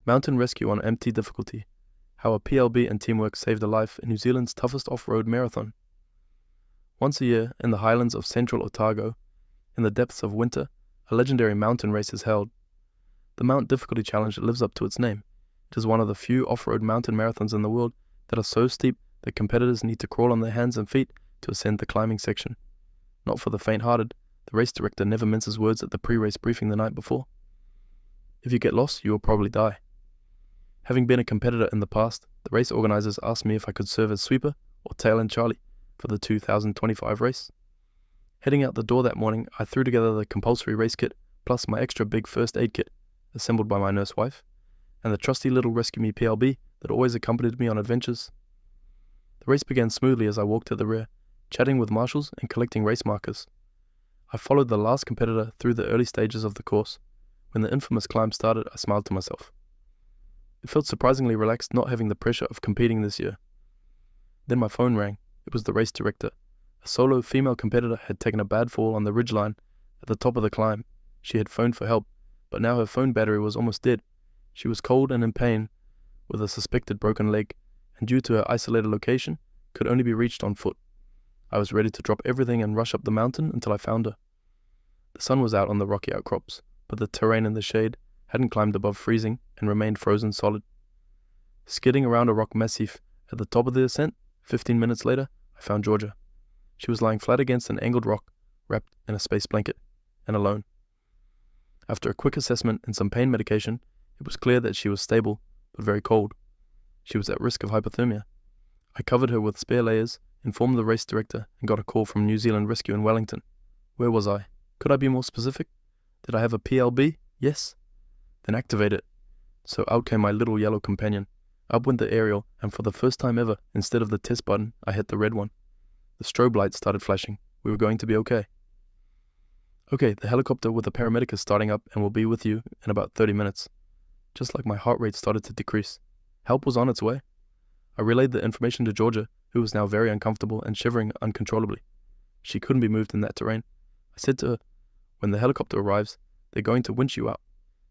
Mountain rescue on empty difficulty. How a PLB and teamwork saved a life in New Zealand's toughest off-road marathon. Once a year, in the highlands of central Otago, in the depths of winter, a legendary mountain race is held. The Mount Difficulty Challenge lives up to its name. It is one of the few off-road mountain marathons in the world that are so steep that competitors need to crawl on their hands and feet to ascend the climbing section. Not for the faint-hearted, the race director never minces words at the pre-race briefing the night before. If you get lost, you will probably die. Having been a competitor in the past, the race organizers asked me if I could serve as sweeper or tail-end Charlie for the 2025 race. Heading out the door that morning, I threw together the compulsory race kit plus my extra big first aid kit, assembled by my nurse wife, and the trusty little Rescue Me PLB that always accompanied me on adventures. The race began smoothly as I walked to the rear, chatting with marshals and collecting race markers. I followed the last competitor through the early stages of the course. When the infamous climb started, I smiled to myself. It felt surprisingly relaxed not having the pressure of competing this year. Then my phone rang. It was the race director. A solo female competitor had taken a bad fall on the ridgeline at the top of the climb. She had phoned for help, but now her phone battery was almost dead. She was cold and in pain, with a suspected broken leg, and due to her isolated location, could only be reached on foot. I was ready to drop everything and rush up the mountain until I found her. The sun was out on the rocky outcrops, but the terrain in the shade hadn't climbed above freezing and remained frozen solid. Skidding around a rock massif at the top of the ascent, 15 minutes later, I found Georgia. She was lying flat against an angled rock, wrapped in a space blanket, and alone. After a quick assessment and some pain medication, it was clear that she was stable, but very cold. She was at risk of hypothermia. I covered her with spare layers, informed the race director, and got a call from New Zealand Rescue in Wellington. Where was I? Could I be more specific? Did I have a PLB? Yes. Then activate it. So out came my little yellow companion. Up went the aerial, and for the first time ever, instead of the test button, I hit the red one. The strobe lights started flashing. We were going to be okay. Okay, the helicopter with the paramedic is starting up and will be with you in about 30 minutes. Just like my heart rate started to decrease. Help was on its way. I relayed the information to Georgia, who was now very uncomfortable and shivering uncontrollably. She couldn't be moved in that terrain. I said to her, when the helicopter arrives, they're going to winch you out,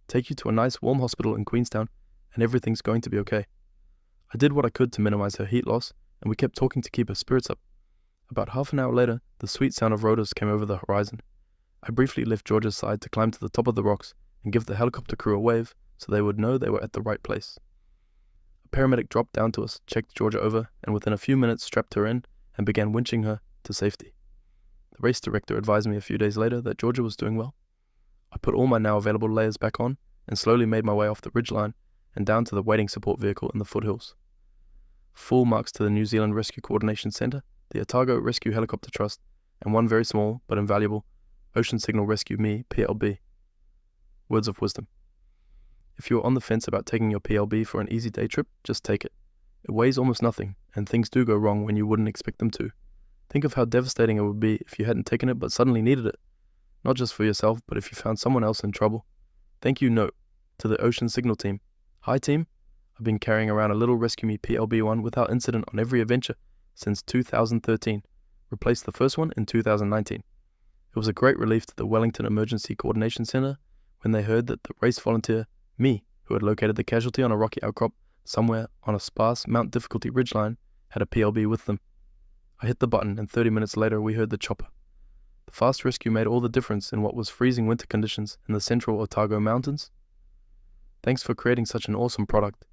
take you to a nice warm hospital in Queenstown, and everything's going to be okay. I did what I could to minimize her heat loss, and we kept talking to keep her spirits up. About half an hour later, the sweet sound of rotors came over the horizon. I briefly left Georgia's side to climb to the top of the rocks and give the helicopter crew a wave so they would know they were at the right place. A paramedic dropped down to us, checked Georgia over, and within a few minutes strapped her in and began winching her to safety. The race director advised me a few days later that Georgia was doing well. I put all my now available layers back on and slowly made my way off the ridgeline and down to the waiting support vehicle in the foothills. Full marks to the New Zealand Rescue Coordination Centre, the Otago Rescue Helicopter Trust, and one very small but invaluable Ocean Signal Rescue Me PLB. Words of wisdom. If you are on the fence about taking your PLB for an easy day trip, just take it. It weighs almost nothing, and things do go wrong when you wouldn't expect them to. Think of how devastating it would be if you hadn't taken it but suddenly needed it. Not just for yourself, but if you found someone else in trouble. Thank you note to the Ocean Signal team. Hi team, I've been carrying around a little Rescue Me PLB1 without incident on every adventure since 2013. Replaced the first one in 2019. It was a great relief to the Wellington Emergency Coordination Centre when they heard that the race volunteer, me, who had located the casualty on a rocky outcrop somewhere on a sparse Mount Difficulty ridgeline, had a PLB with them. I hit the button and 30 minutes later we heard the chopper. The fast rescue made all the difference in what was freezing winter conditions in the central Otago Mountains. Thanks for creating such an awesome product.